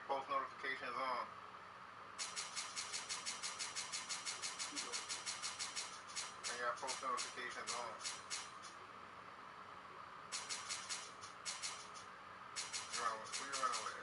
post notifications on. I got post notifications on. We run away.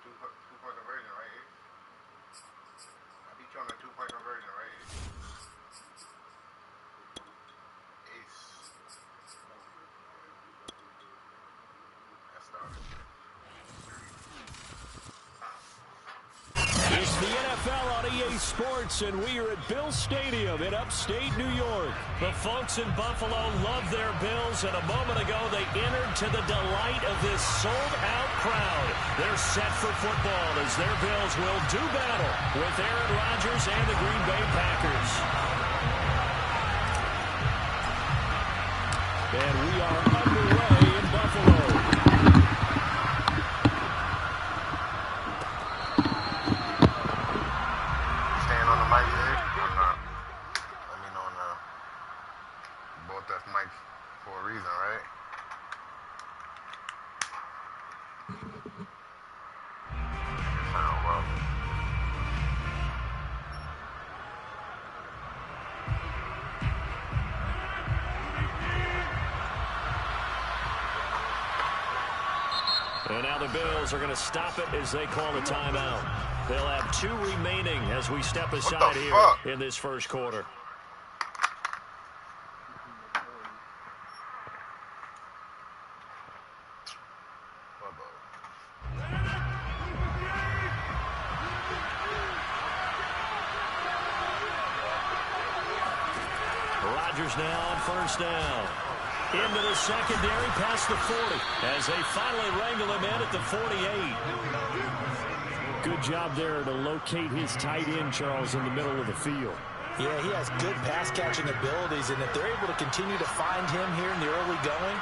Two-point conversion, right? I beat you on a two-point conversion, right? Ace. That started. It's the NFL on EA Sports, and we are at Bills Stadium in upstate New York. The folks in Buffalo love their Bills, and a moment ago they entered to the delight of this sold-out crowd. They're set for football as their Bills will do battle with Aaron Rodgers and the Green Bay Packers. And we are underway in Buffalo. And now the Bills are going to stop it as they call a timeout. They'll have 2 remaining as we step aside here in this first quarter. Rodgers now on first down. Into the secondary, past the 40, as they finally wrangle him in at the 48. Good job there to locate his tight end, Charles, in the middle of the field. Yeah, he has good pass-catching abilities, and if they're able to continue to find him here in the early going,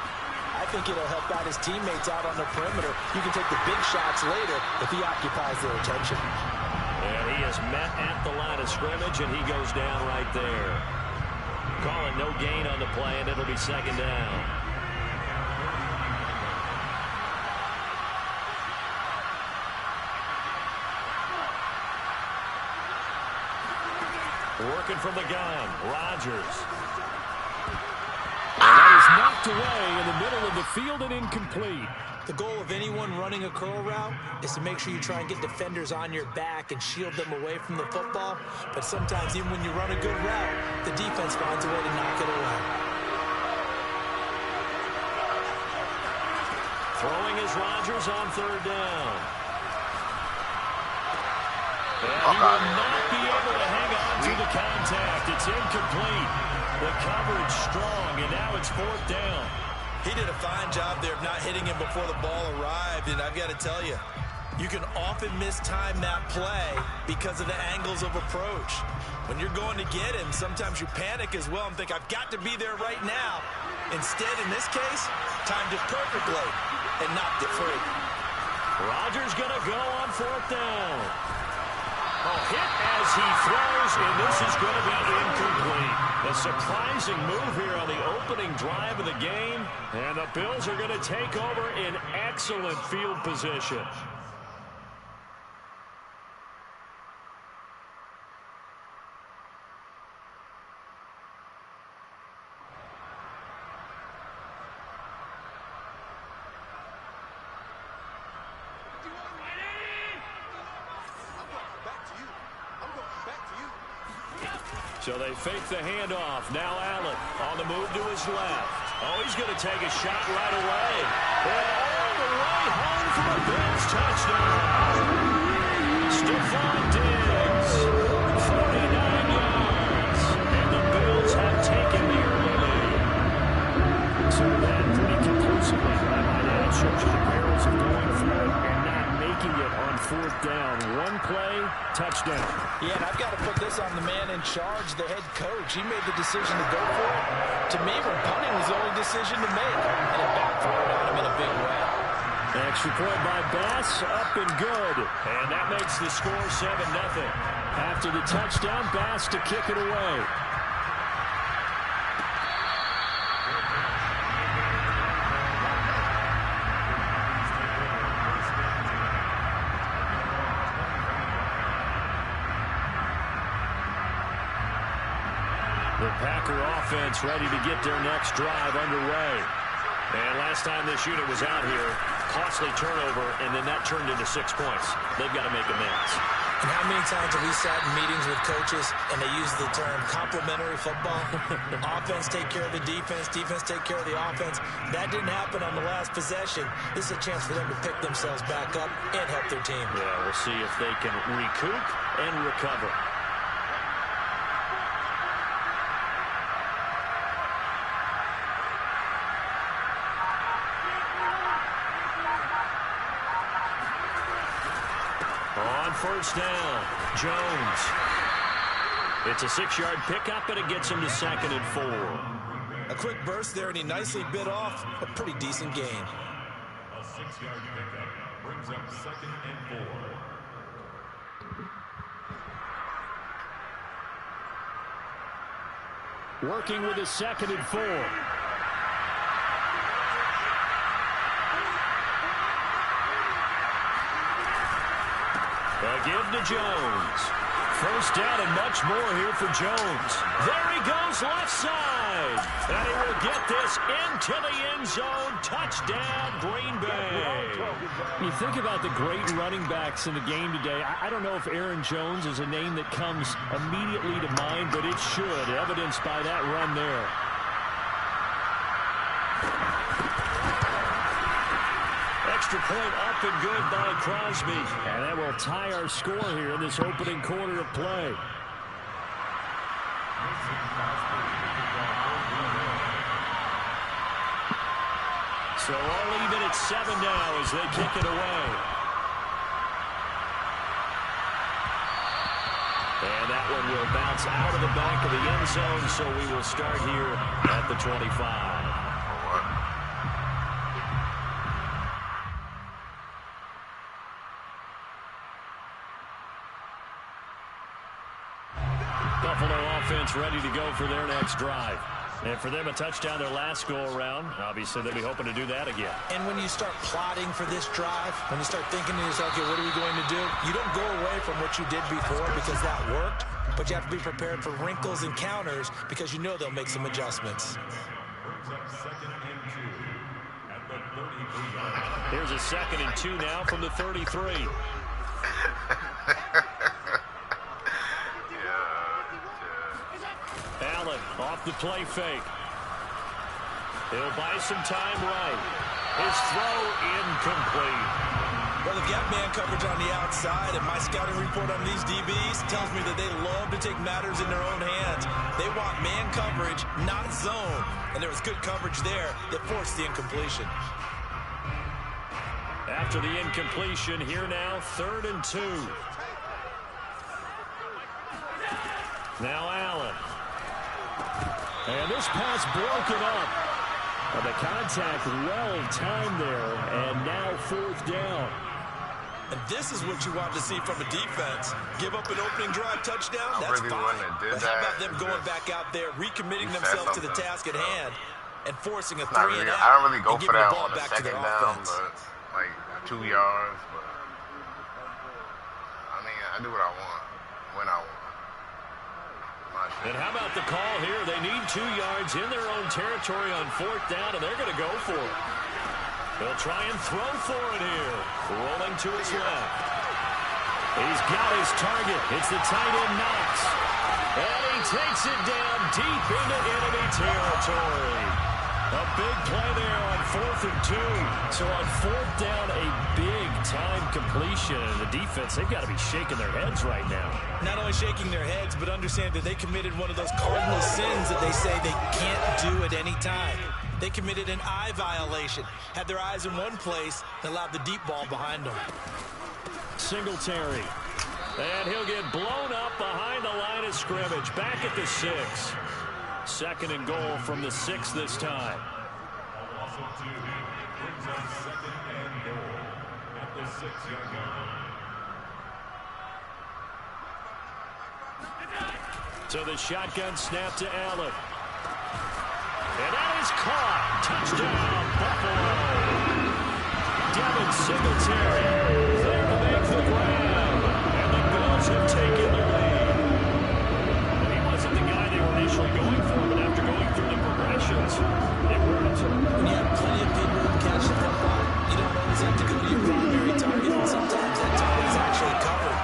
I think it'll help out his teammates out on the perimeter. You can take the big shots later if he occupies their attention. And he is met at the line of scrimmage, and he goes down right there. Call it no gain on the play, and it'll be second down. Working from the gun, Rodgers. And that is knocked away in the middle of the field and incomplete. The goal of anyone running a curl route is to make sure you try and get defenders on your back and shield them away from the football. But sometimes even when you run a good route, the defense finds a way to knock it away. Throwing is Rodgers on third down. And he will not be able to hang on to the contact. It's incomplete. The coverage strong, and now it's fourth down. He did a fine job there of not hitting him before the ball arrived, and I've got to tell you, you can often mistime that play because of the angles of approach. When you're going to get him, sometimes you panic as well and think, I've got to be there right now. Instead, in this case, timed it perfectly and knocked it free. Rodgers going to go on fourth down. Hit as he throws, and this is going to be incomplete. A surprising move here on the opening drive of the game, and the Bills are going to take over in excellent field position. So they fake the handoff. Now Allen on the move to his left. Oh, he's going to take a shot right away. And all the way home for a Bills touchdown. Stephon Diggs, 49 yards. And the Bills have taken the early lead. So that pretty conclusively, I might add, shows you the perils of going for it and not making it on fourth down. One play, touchdown. Yeah, and I've got to put this on the man in charge, the head coach. He made the decision to go for it. To me, when punting was the only decision to make. And it backfired on him in a big way. Extra point by Bass, up and good. And that makes the score 7-0. After the touchdown, Bass to kick it away. The Packer offense ready to get their next drive underway. And last time this unit was out here, costly turnover, and then that turned into 6 points. They've got to make amends. And how many times have we sat in meetings with coaches and they use the term complementary football? Offense take care of the defense, defense take care of the offense. That didn't happen on the last possession. This is a chance for them to pick themselves back up and help their team. Yeah, we'll see if they can recoup and recover. On first down, Jones. It's a 6-yard pickup, and it gets him to 2nd and 4. A quick burst there, and he nicely bit off a pretty decent gain. A 6-yard pickup brings up 2nd and 4. Working with his 2nd and 4. A give to Jones. First down and much more here for Jones. There he goes left side. And he will get this into the end zone. Touchdown, Green Bay. You think about the great running backs in the game today. I don't know if Aaron Jones is a name that comes immediately to mind, but it should, evidenced by that run there. Extra point up and good by Crosby. And that will tie our score here in this opening quarter of play. So all even at 7 now as they kick it away. And that one will bounce out of the back of the end zone, so we will start here at the 25. Buffalo offense ready to go for their next drive. And for them, a touchdown their last go-around. Obviously, they'll be hoping to do that again. And when you start plotting for this drive, when you start thinking to yourself, okay, what are we going to do? You don't go away from what you did before because that worked, but you have to be prepared for wrinkles and counters because you know they'll make some adjustments. Here's a 2nd and 2 now from the 33. Allen off the play fake. He'll buy some time right. His throw incomplete. Well, they've got man coverage on the outside, and my scouting report on these DBs tells me that they love to take matters in their own hands. They want man coverage, not zone. And there was good coverage there that forced the incompletion. After the incompletion, here now, 3rd and 2. Now Allen. And this pass broken up. And the contact well timed there. And now 4th down. And this is what you want to see from a defense. Give up an opening drive touchdown, that's really fine. did But how about that? them going back out there, recommitting themselves to the task at hand, and forcing a 3 Really, and out, I don't really go and for giving that the ball on the back to their 2nd down, offense. but like 2 yards. But I mean, I do what I want when I want. And how about the call here? They need 2 yards in their own territory on 4th down, and they're going to go for it. They'll try and throw for it here. Rolling to his left. He's got his target. It's the tight end Knox. And he takes it down deep into enemy territory. A big play there on 4th and 2. So on 4th down, a big-time completion. And the defense, they've got to be shaking their heads right now. Not only shaking their heads, but understand that they committed one of those cardinal sins that they say they can't do at any time. They committed an eye violation, had their eyes in one place, and allowed the deep ball behind them. Singletary. And he'll get blown up behind the line of scrimmage. Back at the 6. 2nd and goal from the 6 this time. Also to brings up 2nd and goal at the 6-yard line. So the shotgun snap to Allen. And that is caught. Touchdown, Buffalo. Devin Singletary there to make the grab. And the Bills have taken the lead. And he wasn't the guy they were initially going for, but after going through the progressions, it worked. When you have plenty of good room to catch the football, you don't always have to go to your primary target, and sometimes that target is actually covered.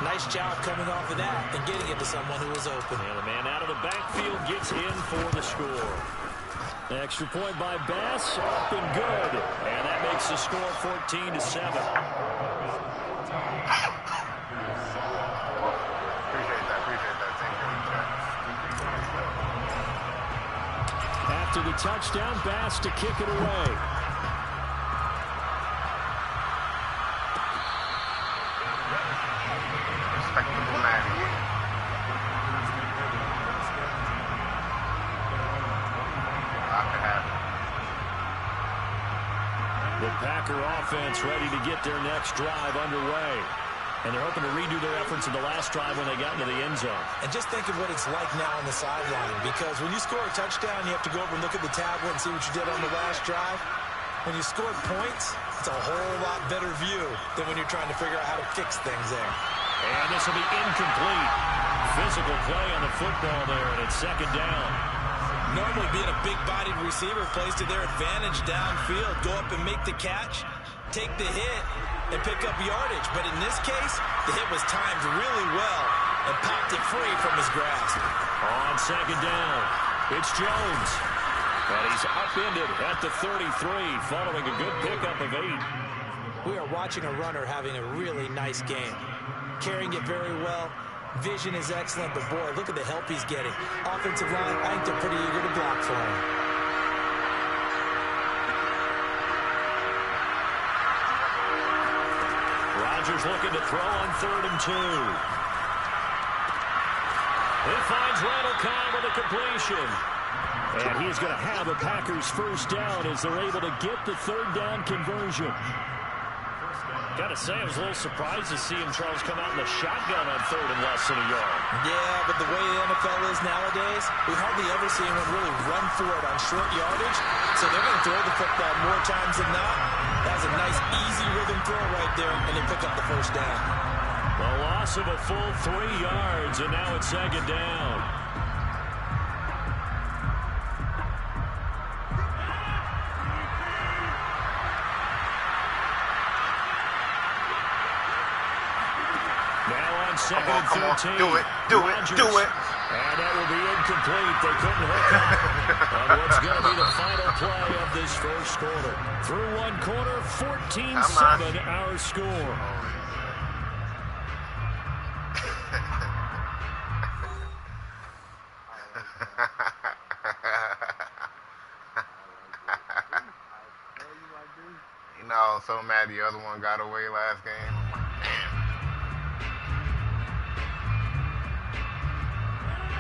Nice job coming off of that and getting it to someone who was open. And the man out of the backfield gets in for the score. Extra point by Bass, up and good. And that makes the score 14-7. Appreciate that. Thank you. After the touchdown, Bass to kick it away. Respectable Madden. The Packer offense ready to get their next drive underway. And they're hoping to redo their efforts in the last drive when they got into the end zone. And just think of what it's like now on the sideline, because when you score a touchdown, you have to go over and look at the tablet and see what you did on the last drive. When you score points, it's a whole lot better view than when you're trying to figure out how to fix things there. And this will be incomplete. Physical play on the football there, and it's 2nd down. Normally being a big-bodied receiver plays to their advantage downfield. Go up and make the catch, take the hit, and pick up yardage. But in this case, the hit was timed really well and popped it free from his grasp. On 2nd down, it's Jones. And he's upended at the 33 following a good pickup of 8. We are watching a runner having a really nice game. Carrying it very well. Vision is excellent, but boy, look at the help he's getting. Offensive line, I think they're pretty eager to block for him. Rodgers looking to throw on 3rd and 2. He finds Randall Cobb with a completion. And he's going to have a Packers first down as they're able to get the 3rd down conversion. Got to say, I was a little surprised to see him, Charles, come out in the shotgun on 3rd and less than a yard. Yeah, but the way the NFL is nowadays, we hardly ever see anyone really run for it on short yardage. So they're going to throw the football more times than not. That's a nice, easy rhythm throw right there, and they pick up the first down. A loss of a full 3 yards, and now it's 2nd down. Come on. Do it. And that will be incomplete. They couldn't hook up on what's going to be the final play of this first quarter. Through one quarter, 14-7 our score. You know, I was so mad the other one got away last game.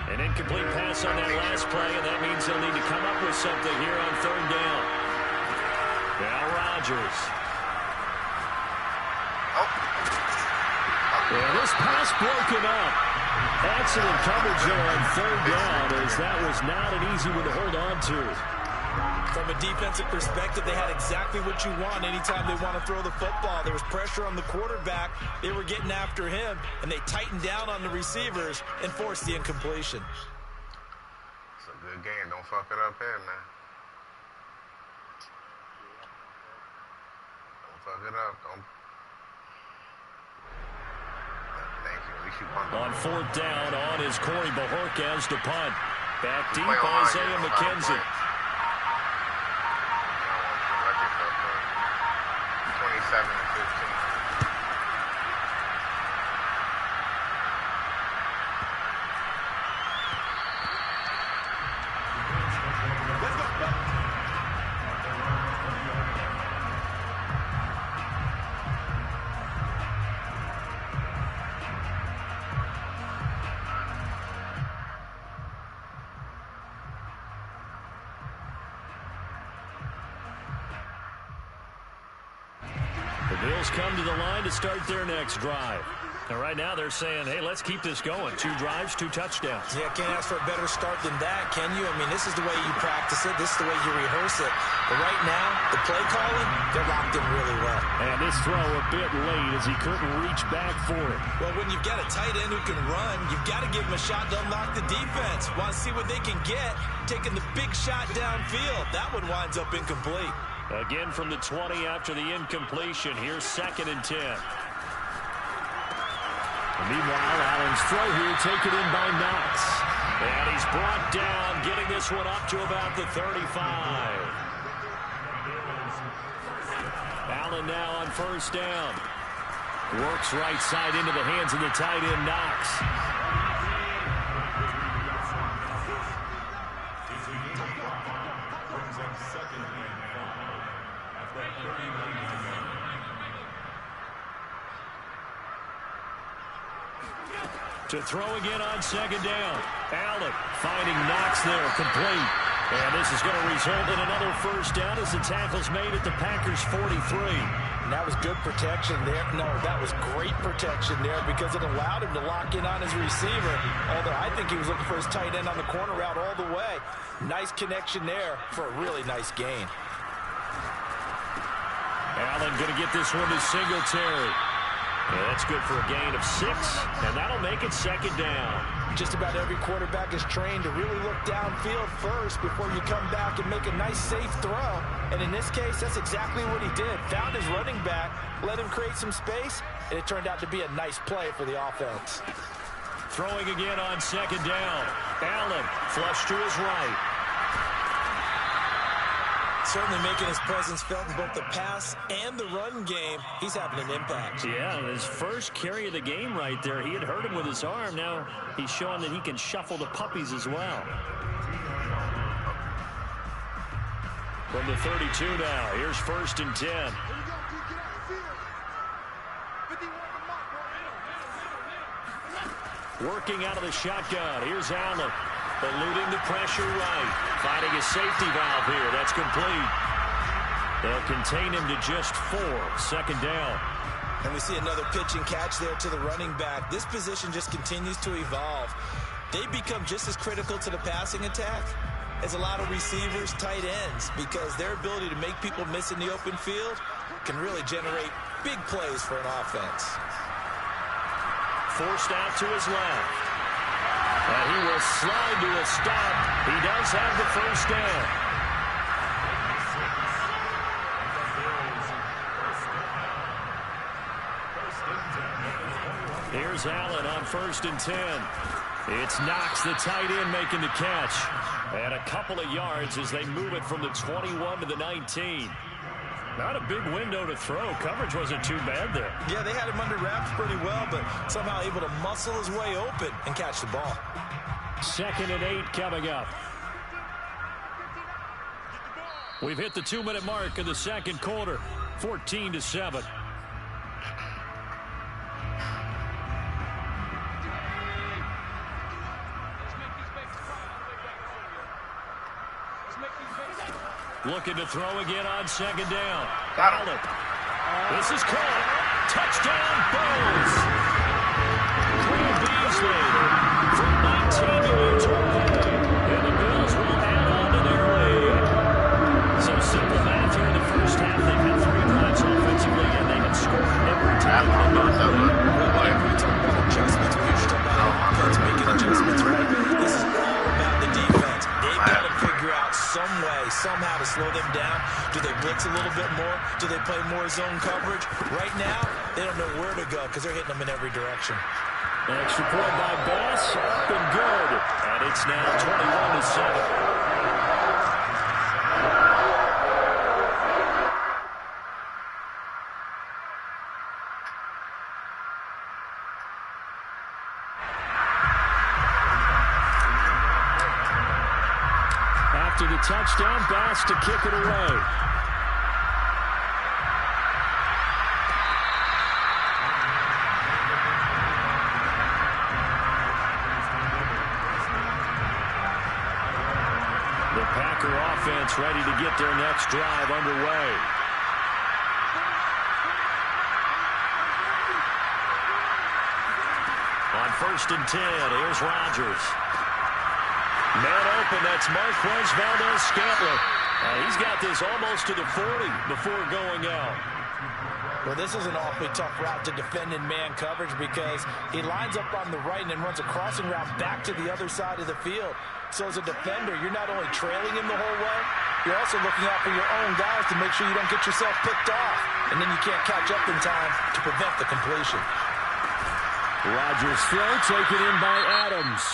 An incomplete pass on that last play, and that means they'll need to come up with something here on 3rd down. Now Rodgers. And this pass broken up. Excellent coverage there on 3rd down, as that was not an easy one to hold on to. From a defensive perspective, they had exactly what you want anytime they want to throw the football. There was pressure on the quarterback. They were getting after him, and they tightened down on the receivers and forced the incompletion. It's a good game. Don't fuck it up here, man. Don't fuck it up. Don't. Thank you. On fourth down, on is Corey Bajorquez to punt. Back deep, Isaiah McKenzie. 27-15. The Bills come to the line to start their next drive. And right now they're saying, hey, let's keep this going. 2 drives, 2 touchdowns. Yeah, can't ask for a better start than that, can you? I mean, this is the way you practice it. This is the way you rehearse it. But right now, the play calling, they're locked in really well. And this throw a bit late as he couldn't reach back for it. Well, when you've got a tight end who can run, you've got to give him a shot to unlock the defense. Want to see what they can get, taking the big shot downfield. That one winds up incomplete. Again from the 20 after the incompletion. Here's 2nd and 10. Meanwhile, Allen's throw here taken in by Knox. And he's brought down, getting this one up to about the 35. Allen now on first down. Works right side into the hands of the tight end, Knox. To throw again on 2nd down. Allen finding Knox there, complete. And this is going to result in another first down as the tackle's made at the Packers' 43. And that was good protection there. No, that was great protection there because it allowed him to lock in on his receiver. Although I think he was looking for his tight end on the corner route all the way. Nice connection there for a really nice gain. Allen going to get this one to Singletary. Yeah, that's good for a gain of 6, and that'll make it 2nd down. Just about every quarterback is trained to really look downfield first before you come back and make a nice, safe throw. And in this case, that's exactly what he did. Found his running back, let him create some space, and it turned out to be a nice play for the offense. Throwing again on 2nd down. Allen flush to his right. Certainly making his presence felt in both the pass and the run game. He's having an impact. Yeah, his first carry of the game right there. He had hurt him with his arm. Now he's showing that he can shuffle the puppies as well. From the 32 now, here's 1st and 10. Working out of the shotgun. Here's Allen. Eluding the pressure right. Finding a safety valve here. That's complete. They'll contain him to just 4. 2nd down. And we see another pitch and catch there to the running back. This position just continues to evolve. They become just as critical to the passing attack as a lot of receivers, tight ends, because their ability to make people miss in the open field can really generate big plays for an offense. Forced out to his left. And he will slide to a stop. He does have the first down. Here's Allen on 1st and 10. It's Knox, the tight end, making the catch. And a couple of yards as they move it from the 21 to the 19. Not a big window to throw. Coverage wasn't too bad there. Yeah, they had him under wraps pretty well, but somehow able to muscle his way open and catch the ball. 2nd and 8 coming up. We've hit the 2-minute mark in the 2nd quarter. 14-7. Looking to throw again on 2nd down. Got him. This is caught. Touchdown, Bills. Cole Beasley from 19 to a 20. And the Bills will add on to their lead. So simple math here in the first half. They've had 3 drives offensively, and they have scored every time. We talk about adjustments. We usually talk about offense making adjustments, right? This is all about the defense. They've got to figure out some way, somehow to slow them down. Do they blitz a little bit more? Do they play more zone coverage? Right now, they don't know where to go because they're hitting them in every direction. Extra point by Bass, up and good. And it's now 21-7. After the touchdown, Bass to kick it away. The Packer offense ready to get their next drive underway. On 1st and 10, here's Rodgers. Man open, that's Marquez Valdez-Scantling. He's got this almost to the 40 before going out. Well, this is an awfully tough route to defend in man coverage because he lines up on the right and then runs a crossing route back to the other side of the field. So as a defender, you're not only trailing him the whole way, you're also looking out for your own guys to make sure you don't get yourself picked off. And then you can't catch up in time to prevent the completion. Rodgers' throw taken in by Adams.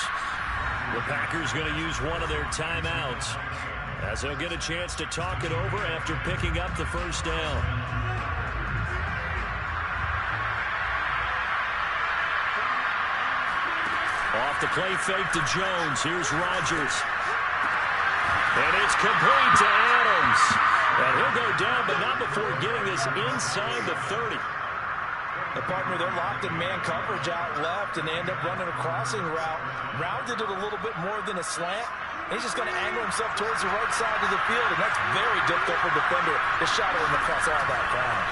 The Packers going to use one of their timeouts as they'll get a chance to talk it over after picking up the first down. Off the play fake to Jones. Here's Rodgers. And it's complete to Adams. And he'll go down, but not before getting this inside the 30. The partner, they're locked in man coverage out left, and they end up running a crossing route. Rounded it a little bit more than a slant. He's just going to angle himself towards the right side of the field, and that's very difficult for a defender to shadow him across all that ground.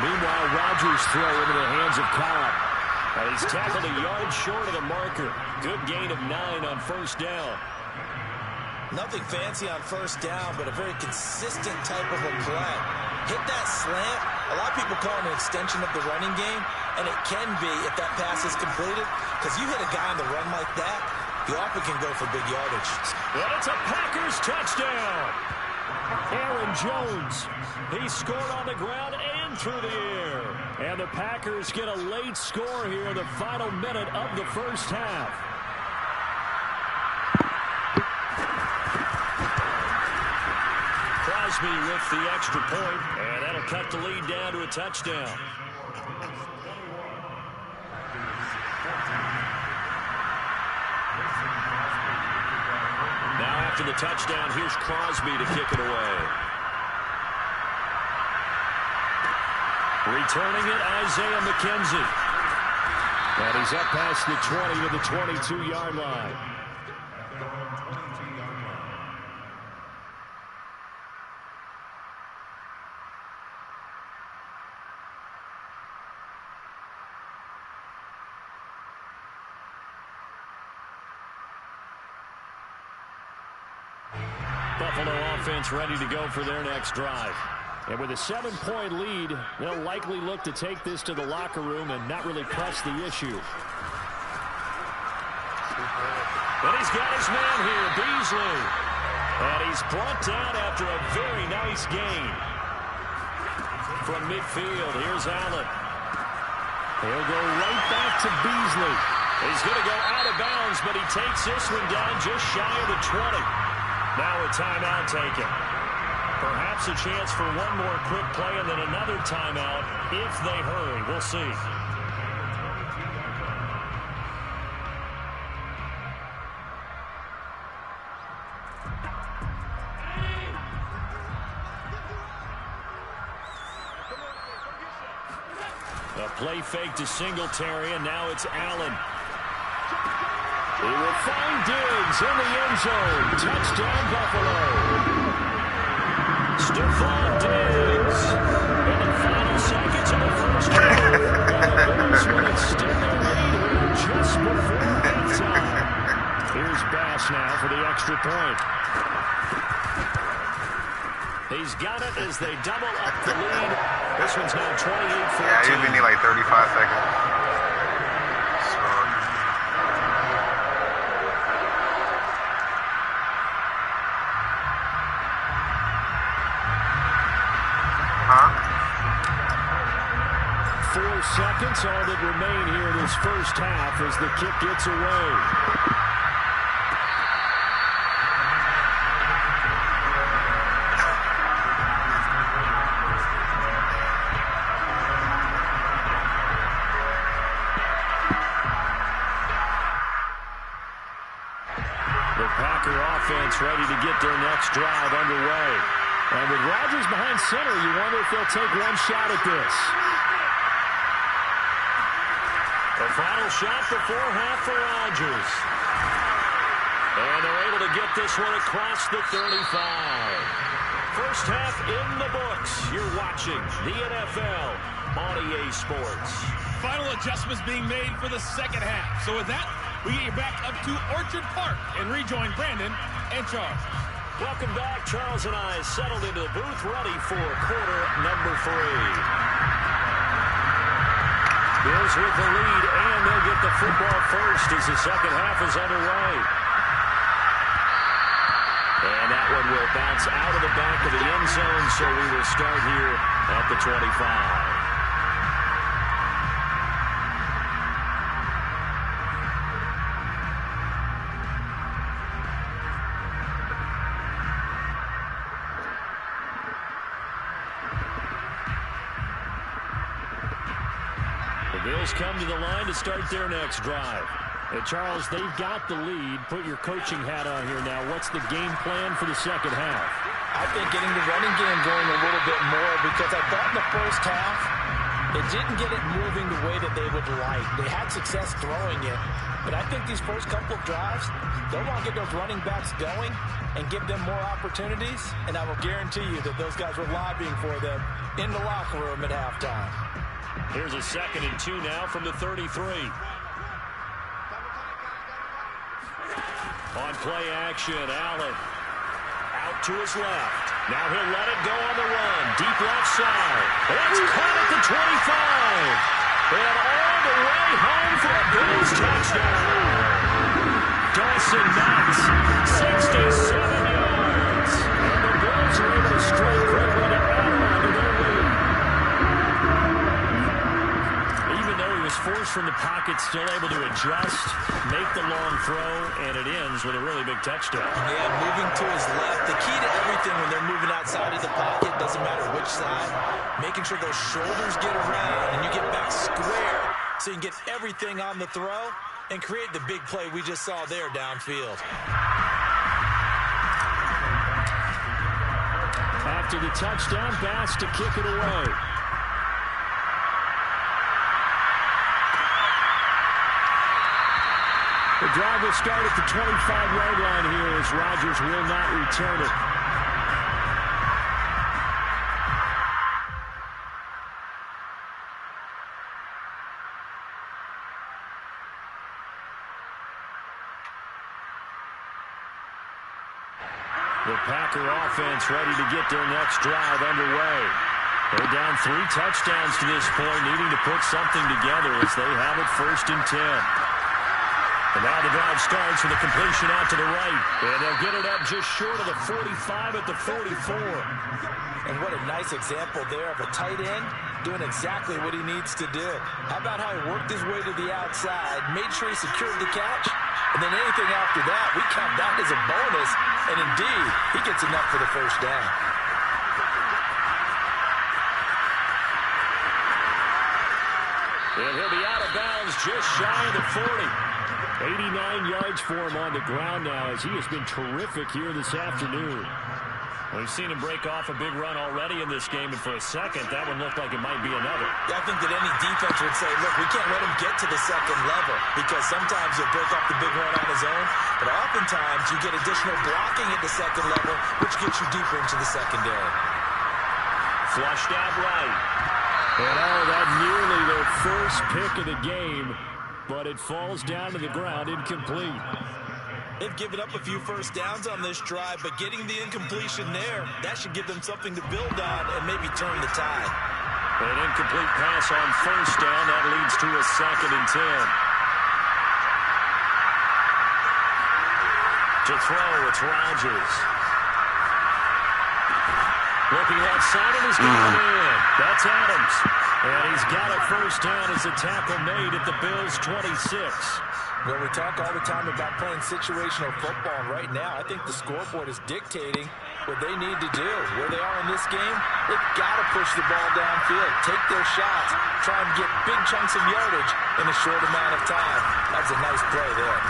Meanwhile, Rodgers' throw into the hands of Cobb. And he's tackled a yard short of the marker. Good gain of 9 on 1st down. Nothing fancy on 1st down, but a very consistent type of a play. Hit that slant. A lot of people call it an extension of the running game, and it can be if that pass is completed, because you hit a guy on the run like that, you often can go for big yardage. And it's a Packers touchdown. Aaron Jones, he scored on the ground and through the air. And the Packers get a late score here in the final minute of the first half. Crosby with the extra point, and that'll cut the lead down to a touchdown. Now after the touchdown, here's Crosby to kick it away. Returning it, Isaiah McKenzie. And he's up past the 20 to the 22-yard line. Buffalo offense ready to go for their next drive. And with a 7-point lead, they'll likely look to take this to the locker room and not really press the issue. But he's got his man here, Beasley. And he's brought down after a very nice gain. From midfield, here's Allen. He'll go right back to Beasley. He's going to go out of bounds, but he takes this one down just shy of the 20. Now a timeout taken. Perhaps a chance for one more quick play and then another timeout if they hurry. We'll see. A play fake to Singletary, and now it's Allen. He will find Diggs in the end zone. Touchdown, Buffalo. Stephon Diggs. In the final seconds of the first half. And the Bills will extend their lead here just before halftime. Here's Bass now for the extra point. He's got it as they double up the lead. This one's now 28-14. Yeah, you usually need like 35 seconds. seconds, all that remain here in this first half as the kick gets away. Offense ready to get their next drive underway. And with Rodgers behind center, you wonder if they'll take one shot at this. The final shot before half for Rodgers. And they're able to get this one across the 35. First half in the books. You're watching the NFL on EA Sports. Final adjustments being made for the second half. So with that, we get you back up to Orchard Park and rejoin Brandon and Charles. Welcome back. Charles and I settled into the booth, ready for quarter number 3. Bills with the lead, and they'll get the football first as the second half is underway. And that one will bounce out of the back of the end zone, so we will start here at the 25. Bills come to the line to start their next drive. And Charles, they've got the lead. Put your coaching hat on here now. What's the game plan for the second half? I think getting the running game going a little bit more, because I thought in the first half it didn't get it moving the way that they would like. They had success throwing it, but I think these first couple of drives, they'll want to get those running backs going and give them more opportunities, and I will guarantee you that those guys were lobbying for them in the locker room at halftime. Here's a 2nd and 2 now from the 33. On play action, Allen out to his left. Now he'll let it go on the run. Deep left side. It's caught at the 25. And all the way home for a Bills touchdown. Dawson Knox, 67 yards. And the Bills are able to strike quickly to add on to their lead. Forced from the pocket, still able to adjust, make the long throw, and it ends with a really big touchdown. Yeah, moving to his left. The key to everything when they're moving outside of the pocket, doesn't matter which side, making sure those shoulders get around and you get back square so you can get everything on the throw and create the big play we just saw there downfield. After the touchdown, Bass to kick it away. The drive will start at the 25-yard line here as Rodgers will not return it. The Packer offense ready to get their next drive underway. They're down 3 touchdowns to this point, needing to put something together as they have it 1st and 10. And now the drive starts with a completion out to the right. And they'll get it up just short of the 45 at the 44. And what a nice example there of a tight end doing exactly what he needs to do. How about how he worked his way to the outside, made sure he secured the catch, and then anything after that, we count that as a bonus. And indeed, he gets enough for the first down. And he'll be out of bounds just shy of the 40. 89 yards for him on the ground now as he has been terrific here this afternoon. We've seen him break off a big run already in this game, and for a second, that one looked like it might be another. Yeah, I think that any defense would say, look, we can't let him get to the second level because sometimes he'll break off the big run on his own, but oftentimes you get additional blocking at the second level, which gets you deeper into the secondary. Flushed out right. And that nearly their first pick of the game, but it falls down to the ground incomplete. They've given up a few first downs on this drive, but getting the incompletion there, that should give them something to build on and maybe turn the tide. An incomplete pass on first down. That leads to a 2nd and 10. To throw, it's Rodgers. Looking left side, and he's got it in. That's Adams. And he's got a first down as a tackle made at the Bills' 26. Well, we talk all the time about playing situational football. Right now, I think the scoreboard is dictating what they need to do. Where they are in this game, they've got to push the ball downfield, take their shots, try and get big chunks of yardage in a short amount of time. That's a nice play there.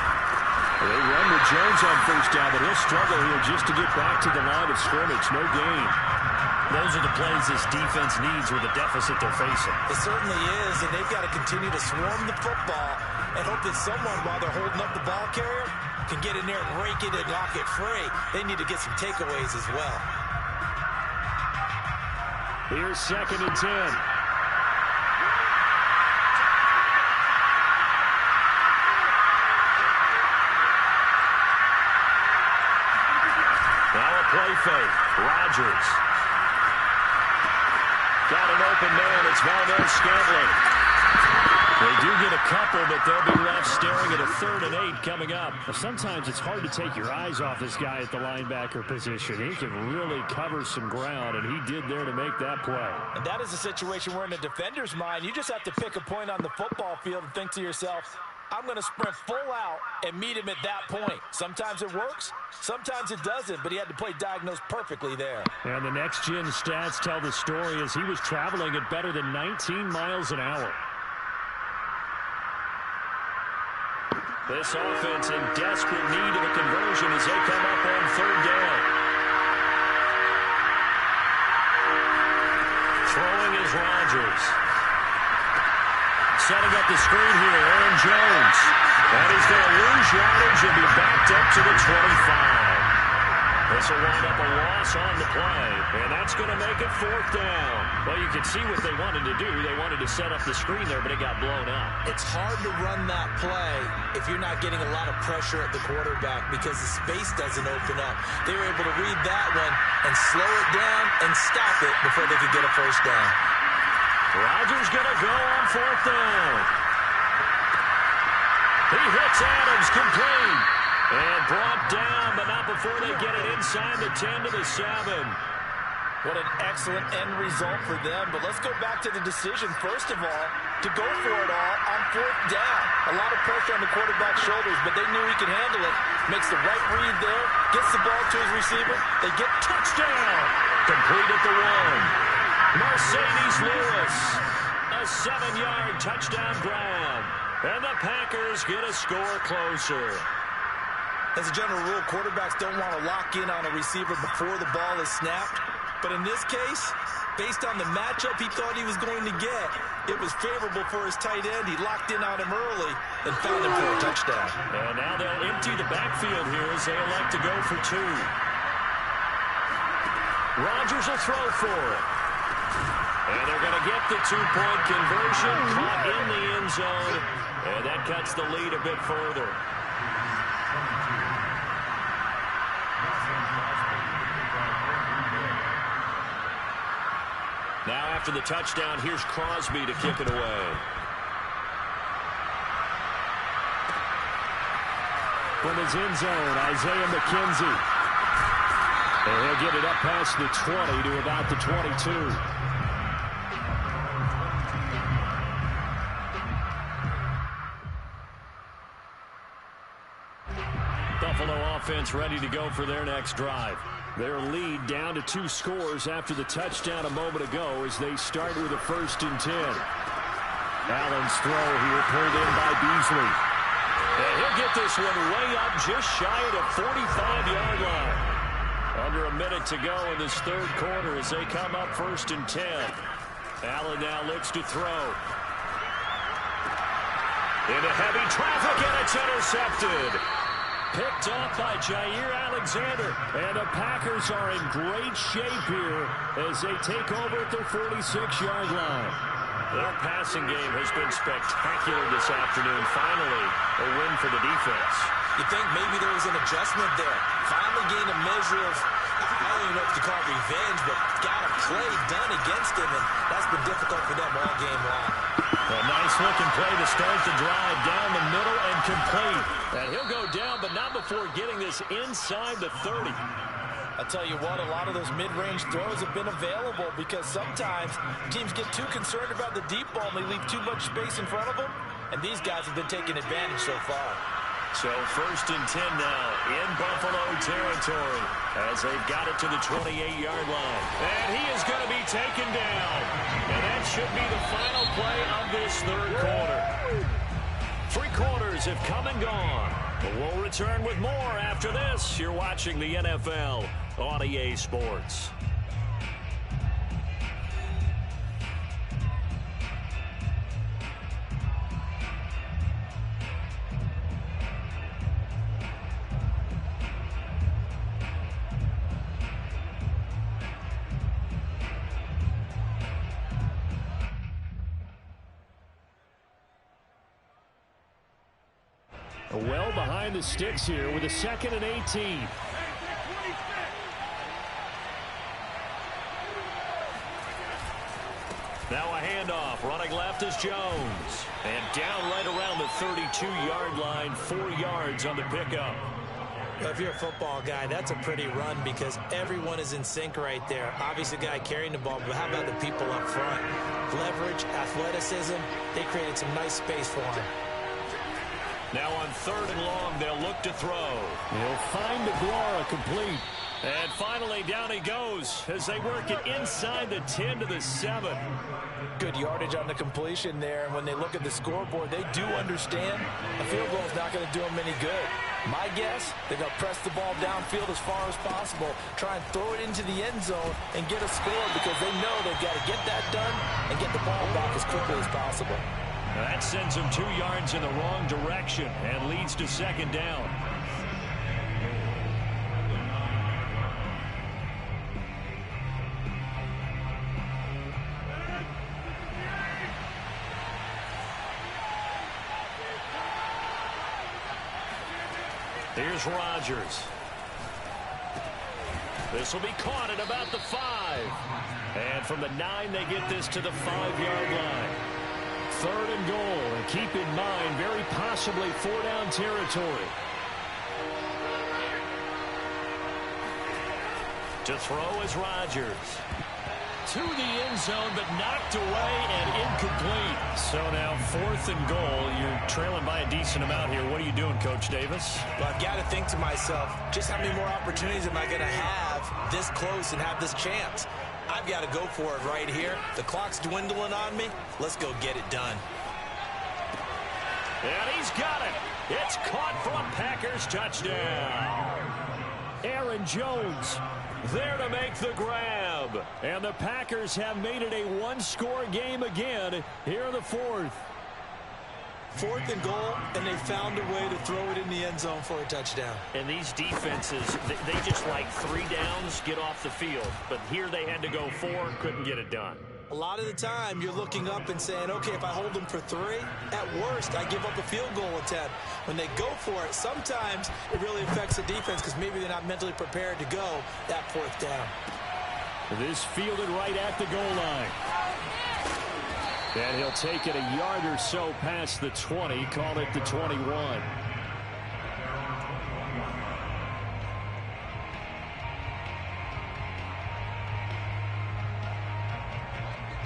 They run with Jones on first down, but he'll struggle here just to get back to the line of scrimmage. No gain. Those are the plays this defense needs with the deficit they're facing. It certainly is, and they've got to continue to swarm the football and hope that someone, while they're holding up the ball carrier, can get in there and rake it and lock it free. They need to get some takeaways as well. Here's 2nd and 10. Now a play fake. Rodgers. Got an open man. It's Valdes-Scantling. They do get a couple, but they'll be left staring at a 3rd and 8 coming up. Sometimes it's hard to take your eyes off this guy at the linebacker position. He can really cover some ground, and he did there to make that play. And that is a situation where in a defender's mind, you just have to pick a point on the football field and think to yourself, I'm going to sprint full out and meet him at that point. Sometimes it works, sometimes it doesn't, but he had to play diagnosed perfectly there. And the next-gen stats tell the story as he was traveling at better than 19 miles an hour. This offense in desperate need of a conversion as they come up on 3rd down. Throwing is Rodgers. Setting up the screen here, Aaron Jones. And he's going to lose yardage and be backed up to the 25. This will wind up a loss on the play, and that's going to make it 4th down. Well, you can see what they wanted to do. They wanted to set up the screen there, but it got blown up. It's hard to run that play if you're not getting a lot of pressure at the quarterback because the space doesn't open up. They were able to read that one and slow it down and stop it before they could get a first down. Rodgers going to go on 4th down. He hits Adams complete. And brought down, but not before they get it inside the 10 to the 7. What an excellent end result for them. But let's go back to the decision, first of all, to go for it all on 4th down. A lot of pressure on the quarterback's shoulders, but they knew he could handle it. Makes the right read there, gets the ball to his receiver. They get touchdown. Complete at the 1. Mercedes Lewis. A 7-yard touchdown grab. And the Packers get a score closer. As a general rule, quarterbacks don't want to lock in on a receiver before the ball is snapped. But in this case, based on the matchup he thought he was going to get, it was favorable for his tight end. He locked in on him early and found him for a touchdown. And now they'll empty the backfield here as they elect to go for 2. Rodgers will throw for it. And they're going to get the 2-point conversion, caught in the end zone. And that cuts the lead a bit further. Now after the touchdown, here's Crosby to kick it away. From his end zone, Isaiah McKenzie. And he'll get it up past the 20 to about the 22. Buffalo offense ready to go for their next drive. Their lead down to 2 scores after the touchdown a moment ago as they start with a 1st and 10. Allen's throw here pulled in by Beasley. And he'll get this one way up just shy of the 45-yard line. Under a minute to go in this 3rd quarter as they come up 1st and 10. Allen now looks to throw. Into heavy traffic, and it's intercepted. Picked off by Jair Alexander. And the Packers are in great shape here as they take over at their 46-yard line. Their passing game has been spectacular this afternoon. Finally, a win for the defense. You think maybe there was an adjustment there. Finally gained a measure of, I don't even know if you call it revenge, but got a play done against him, and that's been difficult for them all game long. A nice-looking play to start the drive down the middle and complete. And he'll go down, but not before getting this inside the 30. I'll tell you what, a lot of those mid-range throws have been available because sometimes teams get too concerned about the deep ball and they leave too much space in front of them, and these guys have been taking advantage so far. So 1st and 10 now in Buffalo territory as they've got it to the 28-yard line. And he is going to be taken down. And that should be the final play of this 3rd quarter. 3 quarters have come and gone. But we'll return with more after this. You're watching the NFL on EA Sports. Well behind the sticks here with a 2nd and 18. Now a handoff. Running left is Jones. And down right around the 32-yard line. 4 yards on the pickup. Well, if you're a football guy, that's a pretty run because everyone is in sync right there. Obviously, the guy carrying the ball, but how about the people up front? Leverage, athleticism, they created some nice space for him. Now on 3rd and long, they'll look to throw. He'll find DeGuara complete. And finally, down he goes as they work it inside the 10 to the 7. Good yardage on the completion there. And when they look at the scoreboard, they do understand a field goal is not going to do them any good. My guess, they're going to press the ball downfield as far as possible, try and throw it into the end zone and get a score because they know they've got to get that done and get the ball back as quickly as possible. That sends them 2 yards in the wrong direction and leads to 2nd down. Here's Rodgers. This will be caught at about the 5. And from the 9, they get this to the 5-yard line. 3rd and goal, and keep in mind, very possibly 4-down territory. To throw is Rodgers. To the end zone, but knocked away and incomplete. So now 4th and goal. You're trailing by a decent amount here. What are you doing, Coach Davis? Well, I've got to think to myself, just how many more opportunities am I going to have this close and have this chance? I've got to go for it right here. The clock's dwindling on me. Let's go get it done. And he's got it. It's caught for a Packers touchdown. Aaron Jones there to make the grab. And the Packers have made it a 1-score game again here in the 4th. 4th and goal, and they found a way to throw it in the end zone for a touchdown. And these defenses, they just like 3 downs, get off the field. But here they had to go 4, couldn't get it done. A lot of the time, you're looking up and saying, okay, if I hold them for 3, at worst, I give up a field goal attempt. When they go for it, sometimes it really affects the defense because maybe they're not mentally prepared to go that 4th down. This fielded right at the goal line. And he'll take it a yard or so past the 20, call it the 21.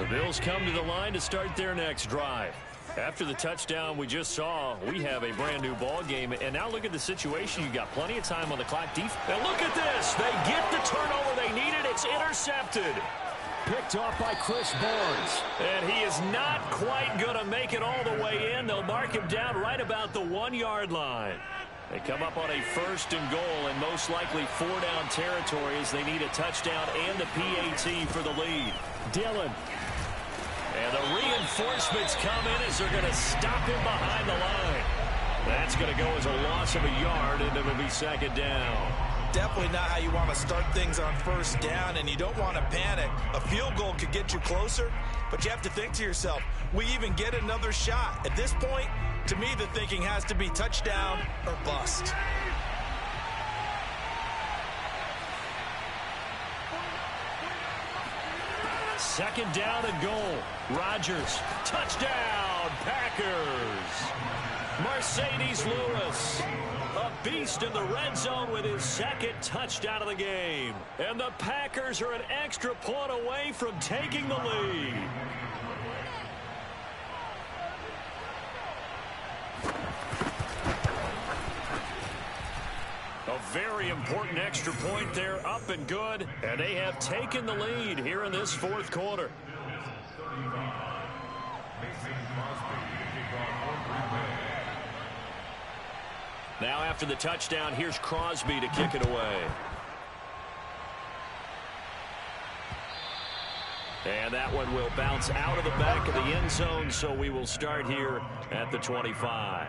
The Bills come to the line to start their next drive. After the touchdown we just saw, we have a brand new ball game. And now look at the situation. You got plenty of time on the clock. And look at this. They get the turnover they needed. It's intercepted. Picked off by Chris Barnes. And he is not quite going to make it all the way in. They'll mark him down right about the 1-yard line. They come up on a 1st and goal and most likely 4-down territory as they need a touchdown and the PAT for the lead. Dillon. And the reinforcements come in as they're going to stop him behind the line. That's going to go as a loss of a yard, and it'll be 2nd down. Definitely not how you want to start things on 1st down, and you don't want to panic. A field goal could get you closer, but you have to think to yourself, we even get another shot. At this point, to me, the thinking has to be touchdown or bust. Second down and goal. Rodgers. Touchdown, Packers. Mercedes Lewis. A beast in the red zone with his second touchdown of the game. And the Packers are an extra point away from taking the lead. A very important extra point there, up and good. And they have taken the lead here in this fourth quarter. Now after the touchdown, here's Crosby to kick it away. And that one will bounce out of the back of the end zone, so we will start here at the 25.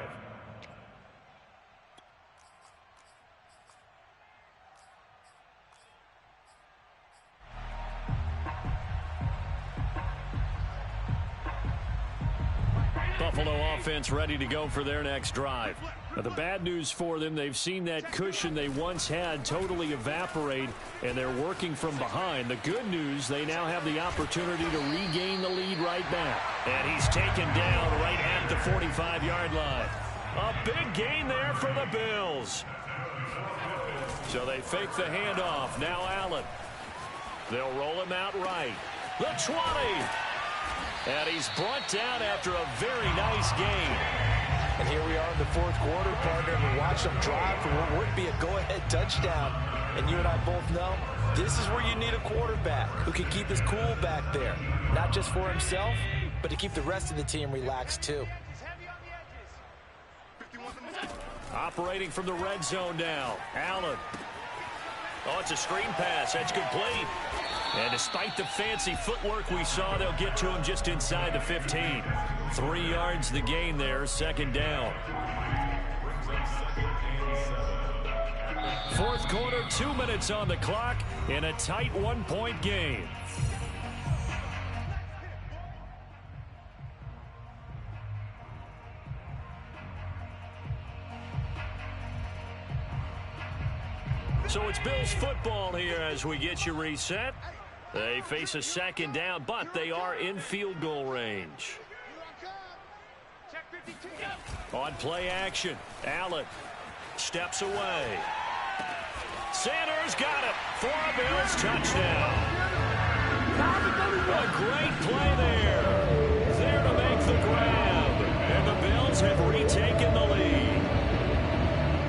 Buffalo offense ready to go for their next drive. Now, the bad news for them, they've seen that cushion they once had totally evaporate, and they're working from behind. The good news, they now have the opportunity to regain the lead right back. And he's taken down right at the 45-yard line. A big gain there for the Bills. So they fake the handoff. Now Allen. They'll roll him out right. The 20. And he's brought down after a very nice gain. And here we are in the fourth quarter, partner, and we watch them drive for what would be a go-ahead touchdown. And you and I both know this is where you need a quarterback who can keep his cool back there. Not just for himself, but to keep the rest of the team relaxed too. Operating from the red zone now. Allen. Oh, it's a screen pass. That's complete. And despite the fancy footwork we saw, they'll get to him just inside the 15. 3 yards the gain there, second down. Fourth quarter, 2 minutes on the clock in a tight 1-point game. So it's Bills football here as we get you reset. They face a second down, but they are in field goal range. On play action, Allen steps away. Sanders got it for a Bills touchdown. A great play there. There to make the grab. And the Bills have retaken the lead.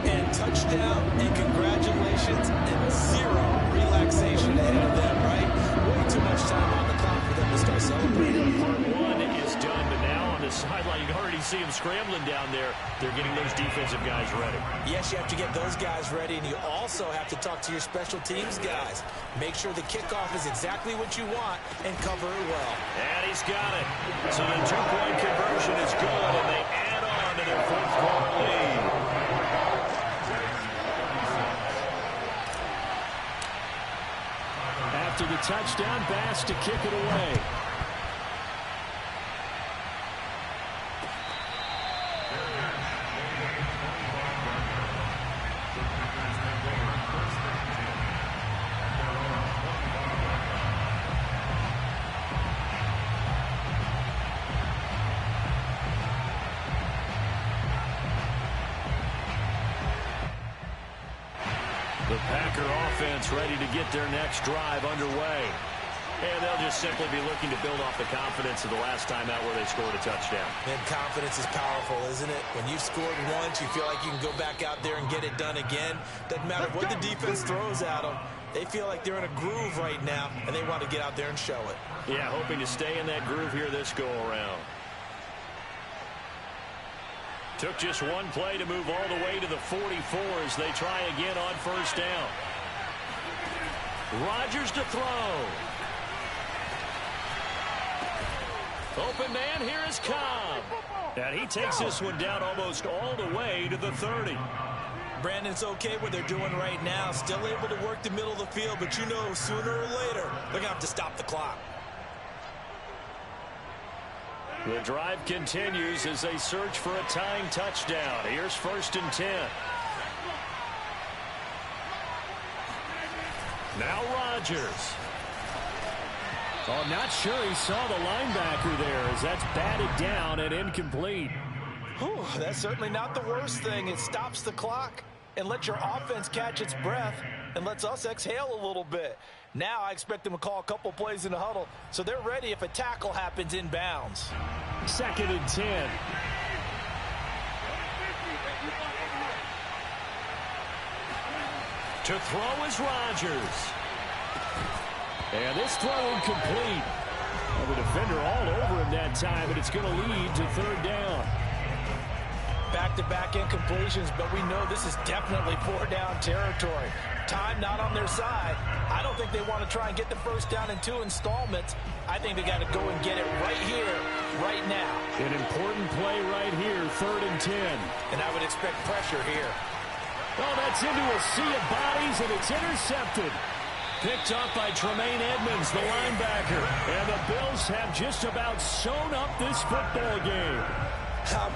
And touchdown, and congratulations, and zero relaxation ahead of them, right? Way too much time on the clock for them to start celebrating. Part one is done, but now on the sideline, you can already see them scrambling down there. They're getting those defensive guys ready. Yes, you have to get those guys ready, and you also have to talk to your special teams guys. Make sure the kickoff is exactly what you want and cover it well. And he's got it. So the 2-point conversion is good, and they add on to their fourth quarter lead. After the touchdown, Bass to kick it away. The Packer offense ready to get their next drive underway. And they'll just simply be looking to build off the confidence of the last time out where they scored a touchdown. And confidence is powerful, isn't it? When you've scored once, you feel like you can go back out there and get it done again. Doesn't matter what the defense throws at them. They feel like they're in a groove right now, and they want to get out there and show it. Yeah, hoping to stay in that groove here this go-around. Took just one play to move all the way to the 44 as they try again on first down. Rodgers to throw. Open man, here is Cobb. And he takes this one down almost all the way to the 30. Brandon's okay what they're doing right now. Still able to work the middle of the field, but you know sooner or later they're going to have to stop the clock. The drive continues as they search for a tying touchdown. Here's 1st and 10. Now Rodgers. Oh, not sure he saw the linebacker there as that's batted down and incomplete. Whew, that's certainly not the worst thing. It stops the clock. and let your offense catch its breath and lets us exhale a little bit. Now I expect them to call a couple plays in the huddle so they're ready if a tackle happens inbounds. 2nd and 10. To throw is Rodgers. And this throw incomplete. Well, the defender all over him that time, but it's going to lead to 3rd down. Back-to-back incompletions, but we know this is definitely 4-down territory. Time not on their side. I don't think they want to try and get the 1st down in 2 installments. I think they got to go and get it right here, right now. An important play right here, 3rd and 10. And I would expect pressure here. Oh, that's into a sea of bodies, and it's intercepted. Picked up by Tremaine Edmonds, the linebacker. And the Bills have just about sewn up this football game.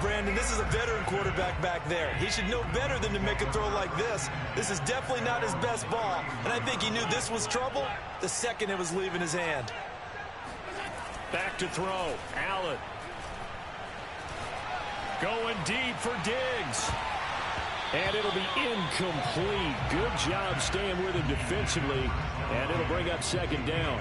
Brandon, this is a veteran quarterback back there. He should know better than to make a throw like this. This is definitely not his best ball, and I think he knew this was trouble the second it was leaving his hand. Back to throw. Allen. Going deep for Diggs. And it'll be incomplete. Good job staying with him defensively, and it'll bring up 2nd down.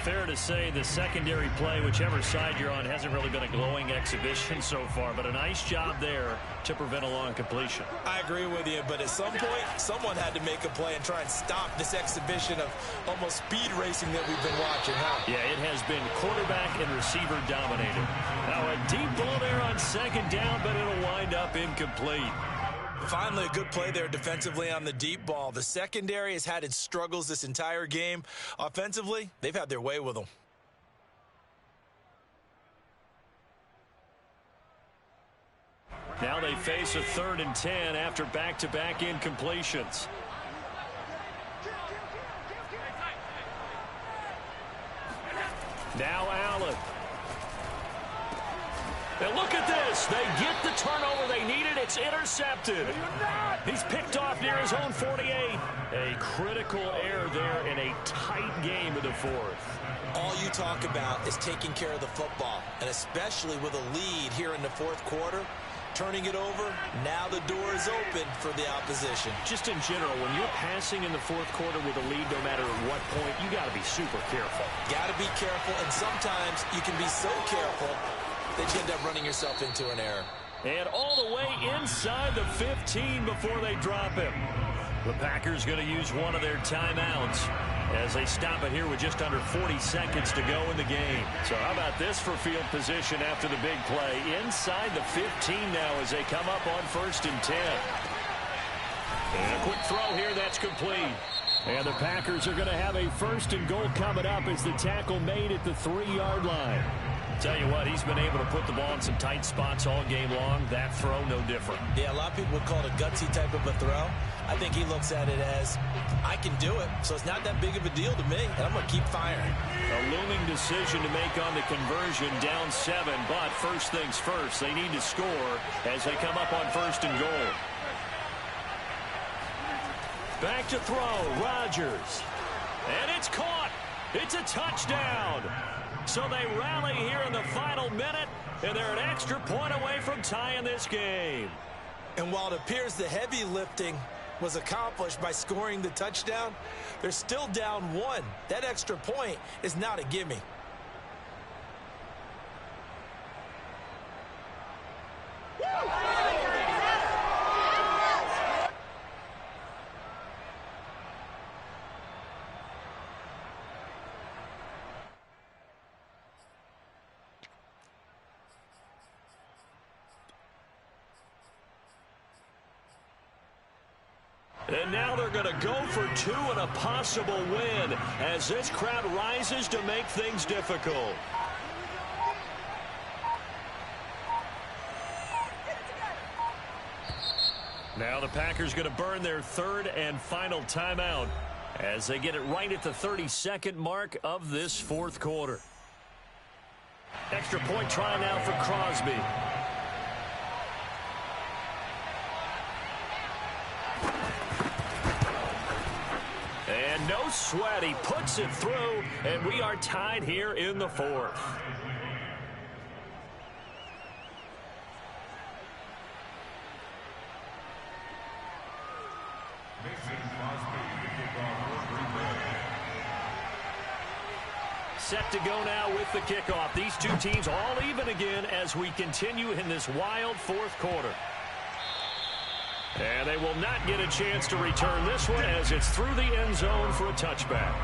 Fair to say the secondary play, whichever side you're on, hasn't really been a glowing exhibition so far, but a nice job there to prevent a long completion. I agree with you, but at some point, someone had to make a play and try and stop this exhibition of almost speed racing that we've been watching, huh? Yeah, it has been quarterback and receiver dominated. Now a deep ball there on 2nd down, but it'll wind up incomplete. Finally, a good play there defensively on the deep ball. The secondary has had its struggles this entire game. Offensively, they've had their way with them. Now they face a 3rd and 10 after back-to-back incompletions. Now Allen. And look at this. They get the turnover they needed. It's intercepted. He's picked off near his own 48. A critical error there in a tight game in the 4th. All you talk about is taking care of the football, and especially with a lead here in the 4th quarter, turning it over, now the door is open for the opposition. Just in general, when you're passing in the 4th quarter with a lead, no matter at what point, you got to be super careful. Got to be careful, and sometimes you can be so careful that you end up running yourself into an error. And all the way inside the 15 before they drop him. The Packers going to use one of their timeouts as they stop it here with just under 40 seconds to go in the game. So how about this for field position after the big play? Inside the 15 now as they come up on 1st and 10. And a quick throw here that's complete. And the Packers are going to have a 1st and goal coming up as the tackle made at the 3-yard line. Tell you what, he's been able to put the ball in some tight spots all game long. That throw, no different. Yeah, a lot of people would call it a gutsy type of a throw. I think he looks at it as, I can do it, so it's not that big of a deal to me, and I'm going to keep firing. A looming decision to make on the conversion, down 7, but first things first, they need to score as they come up on 1st and goal. Back to throw, Rodgers. And it's caught. It's a touchdown. So they rally here in the final minute, and they're an extra point away from tying this game. And while it appears the heavy lifting was accomplished by scoring the touchdown, they're still down 1. That extra point is not a gimme. And now they're going to go for 2 and a possible win as this crowd rises to make things difficult. Now the Packers going to burn their 3rd and final timeout as they get it right at the 32nd mark of this 4th quarter. Extra point try now for Crosby. And no sweat, he puts it through, and we are tied here in the 4th. set to go now with the kickoff. These two teams all even again as we continue in this wild fourth quarter. And they will not get a chance to return this one as it's through the end zone for a touchback.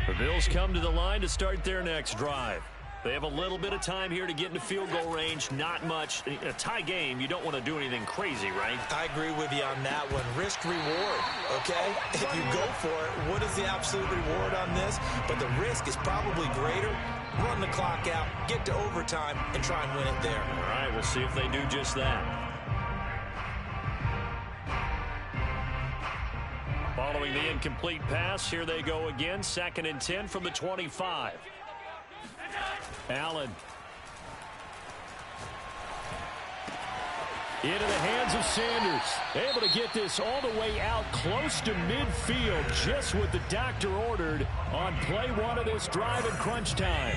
The Bills come to the line to start their next drive. They have a little bit of time here to get into field goal range. Not much. A tie game, you don't want to do anything crazy, right? I agree with you on that one. Risk reward, okay? If you go for it, what is the absolute reward on this? But the risk is probably greater. Run the clock out, get to overtime, and try and win it there. All right, we'll see if they do just that. Following the incomplete pass, here they go again. 2nd and 10 from the 25. Allen. Into the hands of Sanders. Able to get this all the way out close to midfield. Just what the doctor ordered on play one of this drive in crunch time.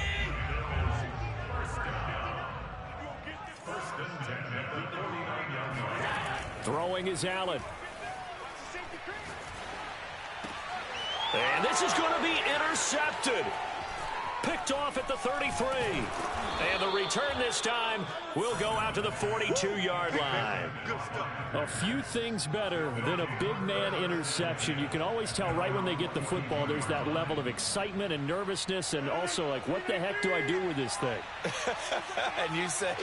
Throwing is Allen. And this is going to be intercepted. Picked off at the 33. And the return this time will go out to the 42-yard line. A few things better than a big man interception. You can always tell right when they get the football, there's that level of excitement and nervousness and also like, what the heck do I do with this thing? And you say,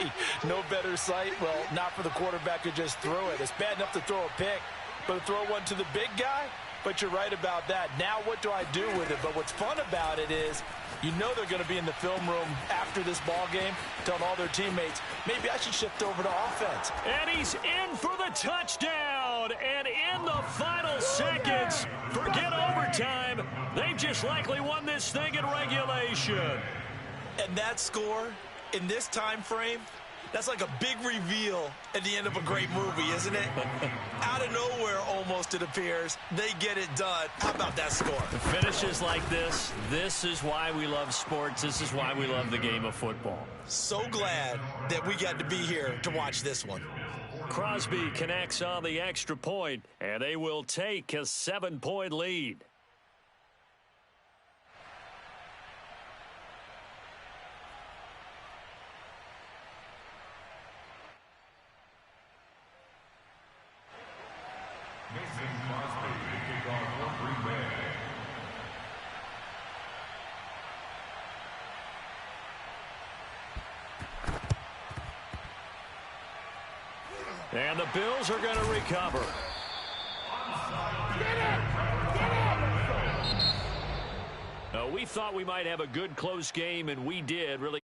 no better sight? Well, not for the quarterback to just throw it. It's bad enough to throw a pick, but to throw one to the big guy? But you're right about that. Now what do I do with it? But what's fun about it is you know they're going to be in the film room after this ball game telling all their teammates, maybe I should shift over to offense. And he's in for the touchdown. And in the final seconds, forget overtime. They've just likely won this thing in regulation. And that score in this time frame, that's like a big reveal at the end of a great movie, isn't it? Out of nowhere, almost, it appears, they get it done. How about that score? The finishes like this is why we love sports. This is why we love the game of football. So glad that we got to be here to watch this one. Crosby connects on the extra point, and they will take a 7-point lead. And the Bills are going to recover. We thought we might have a good close game, and we did. Really.